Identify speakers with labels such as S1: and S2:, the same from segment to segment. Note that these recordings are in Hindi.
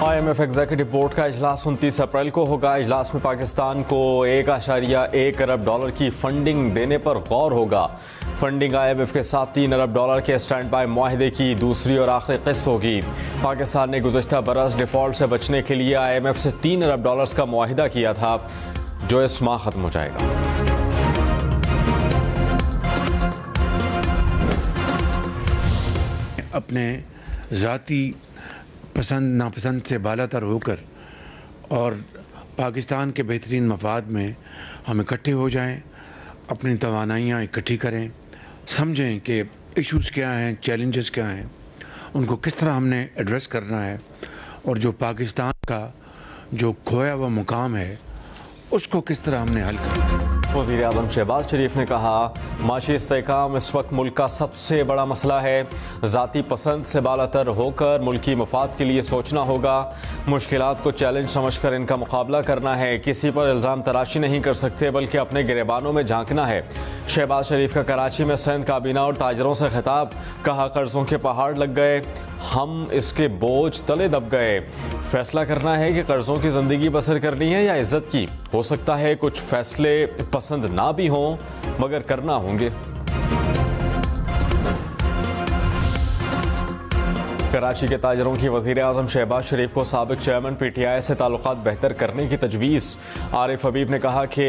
S1: IMF एग्जीक्यूटिव बोर्ड का इजलास 29 अप्रैल को होगा। इजलास में पाकिस्तान को $1.1 अरब की फंडिंग देने पर गौर होगा। फंडिंग IMF के साथ $3 अरब के स्टैंड बाय मुआहदे की दूसरी और आखिरी किस्त होगी। पाकिस्तान ने गुज़श्ता बरस डिफॉल्ट से बचने के लिए IMF से $3 अरब का मुआहदा किया था, जो इस माह खत्म हो जाएगा।
S2: अपने ज़ाती पसंद नापसंद से बालातर होकर और पाकिस्तान के बेहतरीन मफाद में हम इकट्ठे हो जाएं, अपनी तवानाइयाँ इकट्ठी करें, समझें कि इश्यूज़ क्या हैं, चैलेंजेस क्या हैं, उनको किस तरह हमने एड्रेस करना है और जो पाकिस्तान का जो खोया हुआ मुकाम है उसको किस तरह हमने हल करना है।
S1: वज़ीर आज़म शहबाज शरीफ ने कहा, माशी इस्तेहकाम इस वक्त मुल्क का सबसे बड़ा मसला है। ज़ाती पसंद से बालातर होकर मुल्की मफाद के लिए सोचना होगा। मुश्किलात को चैलेंज समझकर इनका मुकाबला करना है। किसी पर इल्ज़ाम तराशी नहीं कर सकते, बल्कि अपने गिरेबानों में झांकना है। शहबाज शरीफ का कराची में सिंध काबीना और ताजरों से खिताब। कहा, कर्ज़ों के पहाड़ लग गए, हम इसके बोझ तले दब गए। फैसला करना है कि कर्ज़ों की ज़िंदगी बसर करनी है या इज़्ज़त की। हो सकता है कुछ फैसले पसंद ना भी हों, मगर करना होंगे। कराची के ताजरों की वज़ीर आज़म शहबाज शरीफ को साबिक चेयरमैन PTI से ताल्लुकात बेहतर करने की तजवीज़। आरिफ हबीब ने कहा कि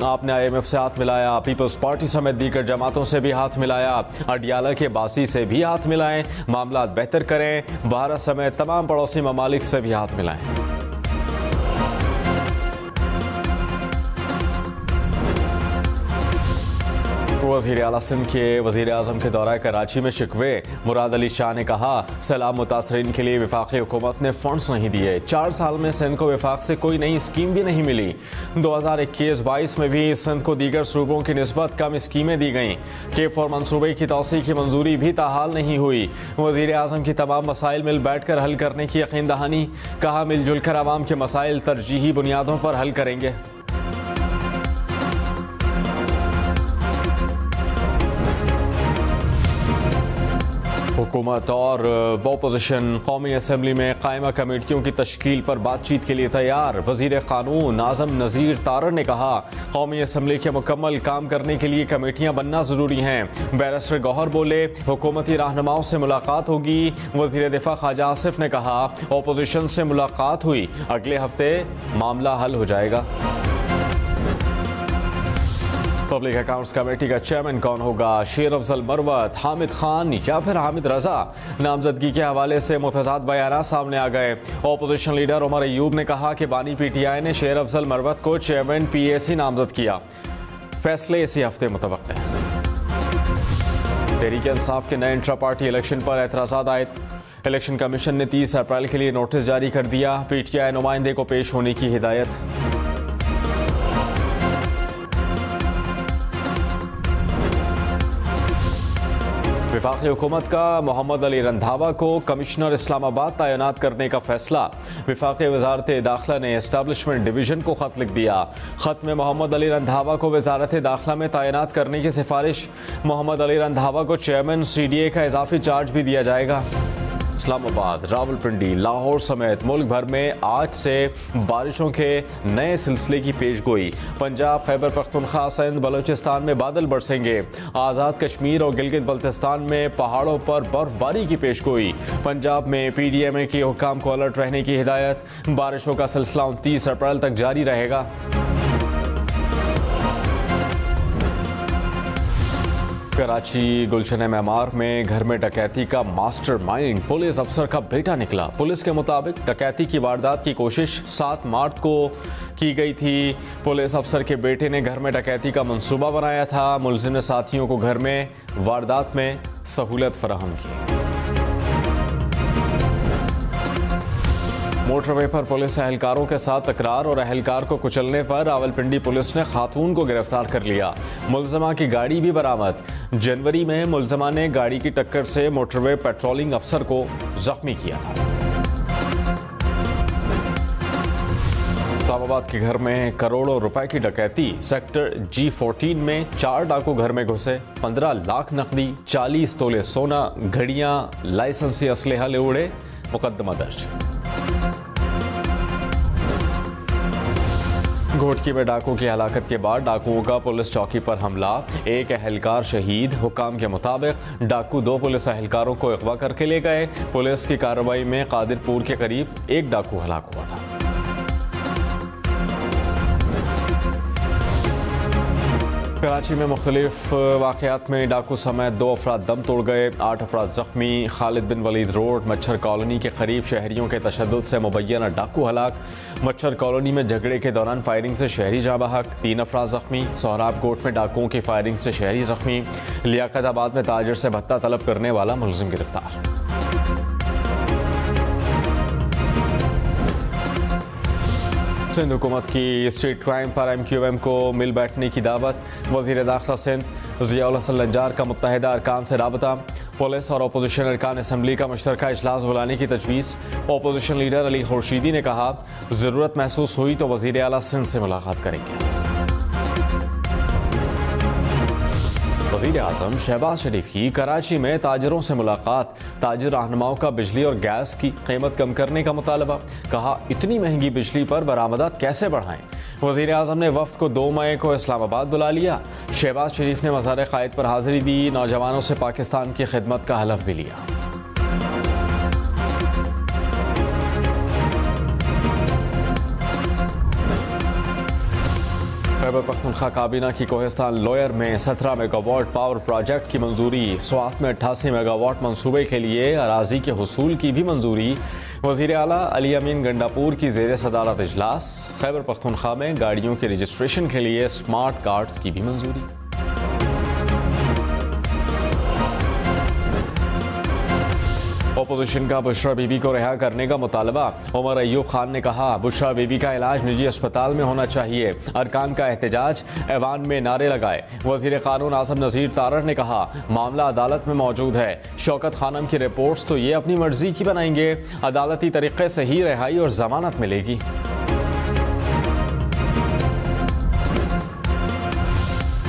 S1: आपने IMF से हाथ मिलाया, पीपल्स पार्टी समेत दीगर जमातों से भी हाथ मिलाया, अडियाला के बासी से भी हाथ मिलाएं, मामला बेहतर करें, भारत समेत तमाम पड़ोसी ममालिक से भी हाथ मिलाएं। वज़ीर आला सिंध के वज़ीर आज़म के दौरा कराची में शिकवे। मुराद अली शाह ने कहा, सैलाब मुतासरीन के लिए वफाकी हुकूमत ने फंड्स नहीं दिए। 4 साल में सिंध को वफाक से कोई नई स्कीम भी नहीं मिली। 2021-22 में भी सिंध को दीगर सूबों की निस्बत कम स्कीमें दी गईं। K4 मनसूबे की तौसी की मंजूरी भी ताहाल नहीं हुई। वज़ीर आज़म की तमाम मसाइल मिल बैठ कर हल करने की यकीन दहानी। कहा, मिलजुल कर आवाम के मसाइल तरजीही बुनियादों पर हल करेंगे। हुकूमत और अपोजिशन कौमी असम्बली में कायमा कमेटियों की तश्कील पर बातचीत के लिए तैयार। वज़ीर क़ानून आज़म नज़ीर तारड़ ने कहा, कौमी असम्बली के मुकम्मल काम करने के लिए कमेटियाँ बनना ज़रूरी हैं। बैरिस्टर गौहर बोले, हुकूमती रहनुमाओं से मुलाकात होगी। वज़ीर दिफा ख्वाजा आसिफ ने कहा, अपोजिशन से मुलाकात हुई, अगले हफ्ते मामला हल हो जाएगा। पब्लिक अकाउंट्स कमेटी का चेयरमैन कौन होगा? शेर अफजल मरवत, हामिद खान या फिर हामिद रजा? नामजदगी के हवाले से मुतज़ाद बयान सामने आ गए। अपोजिशन लीडर उमर अयूब ने कहा कि बानी PTI ने शेर अफजल मरवत को चेयरमैन PAC नामजद किया। फैसले इसी हफ्ते मुतवक्किल है। तहरीक इंसाफ के नए इंट्रा पार्टी इलेक्शन पर एतराज़ात आए। इलेक्शन कमीशन ने 30 अप्रैल के लिए नोटिस जारी कर दिया। PTI नुमाइंदे को पेश होने की हिदायत। वफाकी हुकूमत का मोहम्मद अली रंधावा को कमिश्नर इस्लामाबाद तैनात करने का फैसला। वफाकी वजारत दाखिला ने एस्टैब्लिशमेंट डिवीजन को खत लिख दिया। खत में मोहम्मद अली रंधावा को वजारत दाखिला में तैनात करने की सिफारिश। मोहम्मद अली रंधावा को चेयरमैन CDA का इजाफी चार्ज भी दिया जाएगा। इस्लामाबाद, रावलपिंडी, लाहौर समेत मुल्क भर में आज से बारिशों के नए सिलसिले की पेशगोई। पंजाब, खैबर पख्तूनख्वा, सिंध, बलूचिस्तान में बादल बरसेंगे। आज़ाद कश्मीर और गिलगित बल्तिस्तान में पहाड़ों पर बर्फबारी की पेशगोई। पंजाब में PDMA के हुक्काम को अलर्ट रहने की हिदायत। बारिशों का सिलसिला 29 अप्रैल तक जारी रहेगा। कराची गुलशन मेमार में घर में डकैती का मास्टरमाइंड पुलिस अफसर का बेटा निकला। पुलिस के मुताबिक डकैती की वारदात की कोशिश 7 मार्च को की गई थी। पुलिस अफसर के बेटे ने घर में डकैती का मंसूबा बनाया था। मुलजिम ने साथियों को घर में वारदात में सहूलत फराहम की। मोटरवे पर पुलिस एहलकारों के साथ तकरार और एहलकार को कुचलने पर रावलपिंडी पुलिस ने खातून को गिरफ्तार कर लिया। मुलजमा की गाड़ी भी बरामद। जनवरी में मुलजमा ने गाड़ी की टक्कर से मोटरवे पेट्रोलिंग अफसर को जख्मी किया था। इस्लामाबाद के घर में करोड़ों रुपए की डकैती। सेक्टर G14 में 4 डाकू घर में घुसे। 15 लाख नकदी, 40 तोले सोना, घड़ियां, लाइसेंसी असलहा ले उड़े। मुकदमा दर्ज। घोटकी में डाकू की हलाकत के बाद डाकुओं का पुलिस चौकी पर हमला, एक एहलकार शहीद। हुकाम के मुताबिक डाकू 2 पुलिस एहलकारों को अगवा करके ले गए। पुलिस की कार्रवाई में कादिरपुर के करीब एक डाकू हलाक हुआ था। कराची में मुख्तलिफ वाक़यात में डाकू समेत 2 अफराद दम तोड़ गए, 8 अफराद जख्मी। खालिद बिन वलीद रोड मच्छर कॉलोनी के करीब शहरियों के तशद्दुद से मुबैना डाकू हलाक। मच्छर कॉलोनी में झगड़े के दौरान फायरिंग से शहरी जाँ बहक, 3 अफराद जख्मी। सोहराब कोट में डाकुओं की फायरिंग से शहरी जख्मी। लियाकताबाद में ताजिर से भत्ता तलब करने वाला मुलजिम गिरफ्तार। सिंध हुकूमत की स्ट्रीट क्राइम पर MQM को मिल बैठने की दावत। वज़ीर दाखिला सिंध ज़ियाउल हसन लंजार का मुत्तहिदा अरकान से राबता। पुलिस और अपोजिशन अरकान असम्बली का मुश्तरका इजलास बुलाने की तजवीज़। अपोजिशन लीडर अली खुर्शीदी ने कहा, ज़रूरत महसूस हुई तो वज़ीर आला सिंध से मुलाकात करेंगे। वज़ीर आज़म शहबाज शरीफ की कराची में ताजिरों से मुलाकात। ताजिर रहनुमाओं का बिजली और गैस की कीमत कम करने का मुतालबा। कहा, इतनी महंगी बिजली पर बरामदात कैसे बढ़ाएं। वज़ीर आज़म ने वफ़द को 2 मई को इस्लामाबाद बुला लिया। शहबाज शरीफ ने मज़ार क़ायद पर हाज़िरी दी। नौजवानों से पाकिस्तान की खिदमत का हलफ भी लिया। खैबर पख्तूनख्वा काबीना की कोहिस्तान लोयर में 17 मेगावाट पावर प्रोजेक्ट की मंजूरी। स्वात में 88 मेगावाट मंसूबे के लिए अराजी के हुसूल की भी मंजूरी। वज़ीर आला अली अमीन गंडापुर की ज़ेर सदारत इजलास। खैबर पख्तूनख्वा में गाड़ियों के रजिस्ट्रेशन के लिए स्मार्ट कार्ड्स की भी मंजूरी। अपोजिशन का बुशरा बीबी को रिहा करने का मुतालबा। उमर अयूब खान ने कहा, बुशरा बीबी का इलाज निजी अस्पताल में होना चाहिए। अरकान का एहतजाज, ऐवान में नारे लगाए। वज़ीर कानून आज़म नज़ीर तारड़ ने कहा, मामला अदालत में मौजूद है। शौकत खानम की रिपोर्ट्स तो ये अपनी मर्जी की बनाएंगे। अदालती तरीके से ही रिहाई और जमानत मिलेगी।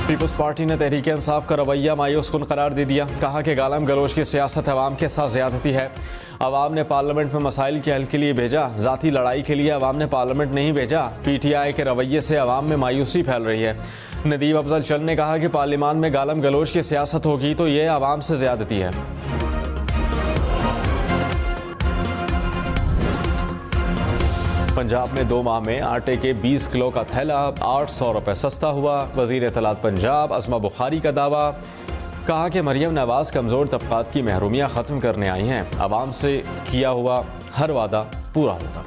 S1: पीपल्स पार्टी ने तहरीक इंसाफ का रवैया मायूस कुन करार दे दिया। कहा कि गालम गलोच की सियासत अवाम के साथ ज्यादती है। अवाम ने पार्लियामेंट में मसाइल के हल के लिए भेजा, ज़ाती लड़ाई के लिए अवाम ने पार्लियामेंट नहीं भेजा। PTI के रवैये से अवाम में मायूसी फैल रही है। नदीब अफजल चंद ने कहा कि पार्लियामान में गालम गलोच की सियासत होगी तो ये अवाम से ज्यादती है। पंजाब में 2 माह में आटे के 20 किलो का थैला 800 रुपये सस्ता हुआ। वज़ीर इत्तलात पंजाब अस्मा बुखारी का दावा। कहा कि मरियम नवाज कमज़ोर तबक़ात की महरूमियाँ ख़त्म करने आई हैं। अवाम से किया हुआ हर वादा पूरा होगा।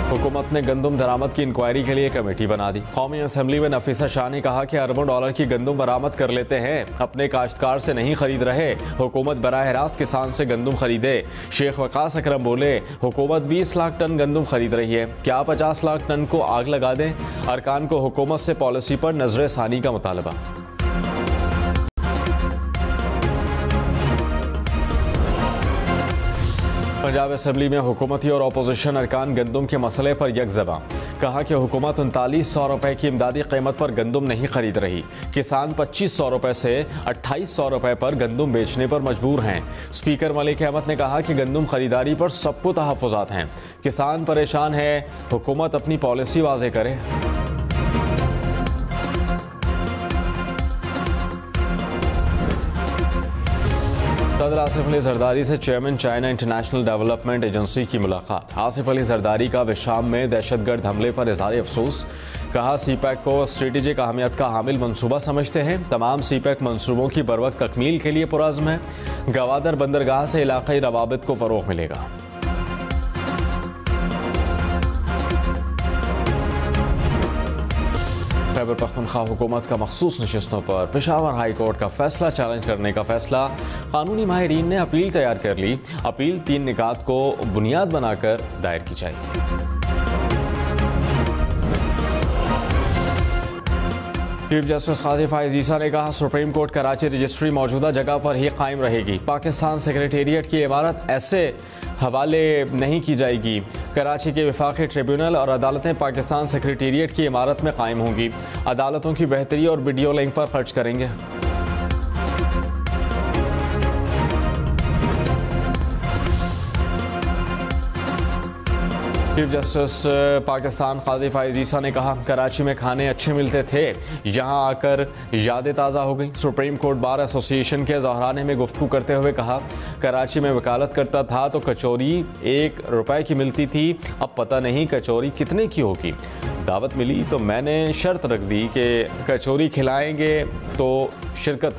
S1: हुकूमत ने गंदम दरामद की इंक्वायरी के लिए कमेटी बना दी। कौमी असम्बली में नफीसा शाह ने कहा कि अरबों डॉलर की गंदम बरामद कर लेते हैं, अपने काश्तकार से नहीं खरीद रहे। हुकूमत बराह रास्त किसान से गंदम खरीदे। शेख वकास अकरम बोले, हुकूमत 20 लाख टन गंदम खरीद रही है, क्या 50 लाख टन को आग लगा दें। अरकान को हुकूमत से पॉलिसी पर नजर सानी का मुतालबा। पंजाब असम्बली में हुकूमती और अपोजिशन अरकान गंदम के मसले पर यकज़बा। कहा कि हुकूमत 3900 रुपये की इमदादी कीमत पर गंदम नहीं खरीद रही। किसान 2500 रुपये से 2800 रुपये पर गंदम बेचने पर मजबूर हैं। स्पीकर मलिक अहमद ने कहा कि गंदम खरीदारी पर सबको तहफ़्फ़ुज़ात हैं। किसान परेशान है, हुकूमत अपनी पॉलिसी वाज़े करे। सदर आसिफ अली जरदारी से chairman China international development agency की मुलाकात। आसिफ अली जरदारी का विशाम में दहशतगर्द हमले पर इज़हार अफसोस। कहा, CPEC को स्ट्रेटेजिक अहमियत का हामिल मनसूबा समझते हैं। तमाम CPEC मनसूबों की बरवक्त तकमील के लिए पुरज़्म है। गवादर बंदरगाह से इलाक़ाई रवाबित को फ़रोग़ मिलेगा। खैबर पख्तूनख्वा हुकूमत का मखसूस नशिस्तों पर पेशावर हाई कोर्ट का फैसला चैलेंज करने का फैसला। कानूनी माहिरीन ने अपील तैयार कर ली। अपील 3 निकात को बुनियाद बनाकर दायर की जाएगी। चीफ जस्टिस काजी फाइज ईसा ने कहा, सुप्रीम कोर्ट कराची रजिस्ट्री मौजूदा जगह पर ही कायम रहेगी। पाकिस्तान सेक्रेटेरिएट की इमारत ऐसे हवाले नहीं की जाएगी। कराची के वफाकी ट्रिब्यूनल और अदालतें पाकिस्तान सेक्रेटेरिएट की इमारत में कायम होंगी। अदालतों की बेहतरी और वीडियो लिंक पर खर्च करेंगे। चीफ जस्टिस पाकिस्तान काजी फाइज ईसा ने कहा, कराची में खाने अच्छे मिलते थे, यहां आकर यादें ताज़ा हो गई। सुप्रीम कोर्ट बार एसोसिएशन के ज़हराने में गुफ्तगू करते हुए कहा, कराची में वकालत करता था तो कचौरी 1 रुपए की मिलती थी, अब पता नहीं कचौरी कितने की होगी। दावत मिली तो मैंने शर्त रख दी कि कचौरी खिलाएंगे तो शिरकत